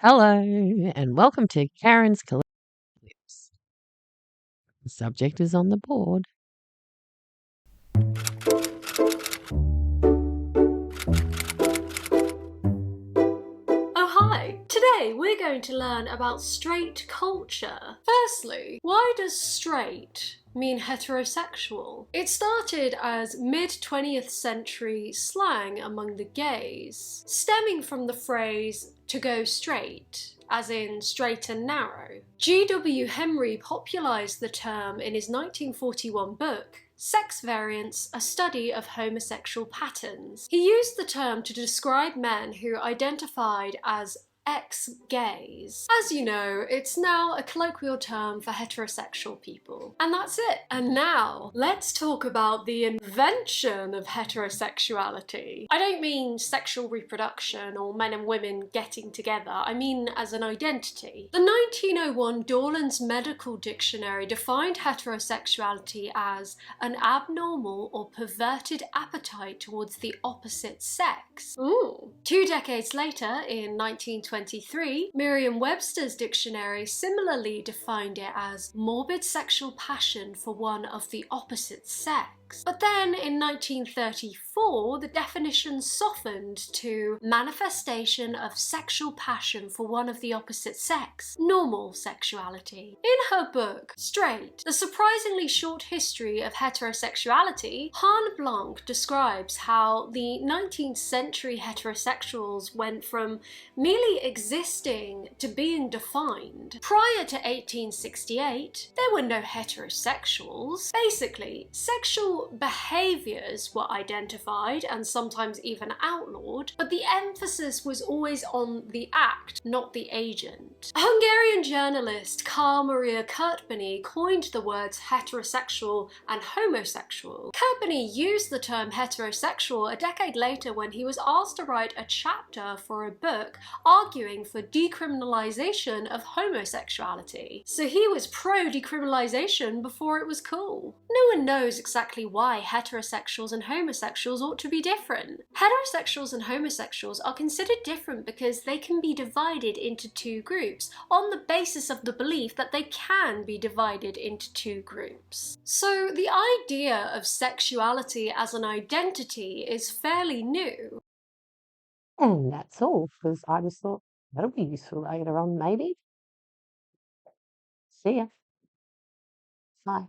Hello, and welcome to Karen's Clips. The subject is on the board. Oh hi! Today we're going to learn about straight culture. Firstly, why does straight mean heterosexual? It started as mid-20th century slang among the gays, stemming from the phrase to go straight, as in straight and narrow. G.W. Henry popularised the term in his 1941 book, Sex Variance, a study of homosexual patterns. He used the term to describe men who identified as ex-gays. As you know, it's now a colloquial term for heterosexual people. And that's it. And now, let's talk about the invention of heterosexuality. I don't mean sexual reproduction or men and women getting together, I mean as an identity. The 1901 Dorland's Medical Dictionary defined heterosexuality as an abnormal or perverted appetite towards the opposite sex. Ooh. 2 decades later, in 1923, Merriam-Webster's dictionary similarly defined it as morbid sexual passion for one of the opposite sex. But then in 1934, the definition softened to manifestation of sexual passion for one of the opposite sex, normal sexuality. In her book, Straight, The Surprisingly Short History of Heterosexuality, Hahn Blanc describes how the 19th century heterosexuals went from merely existing to being defined. Prior to 1868, there were no heterosexuals. Basically, sexual behaviours were identified and sometimes even outlawed, but the emphasis was always on the act, not the agent. Hungarian journalist Karl Maria Kertbeny coined the words heterosexual and homosexual. Kertbeny used the term heterosexual a decade later when he was asked to write a chapter for a book arguing for decriminalisation of homosexuality. So he was pro-decriminalisation before it was cool. No one knows exactly why heterosexuals and homosexuals ought to be different. Heterosexuals and homosexuals are considered different because they can be divided into two groups on the basis of the belief that they can be divided into two groups. So the idea of sexuality as an identity is fairly new. And that's all, because I just thought that'll be useful later on, maybe. See ya. Bye.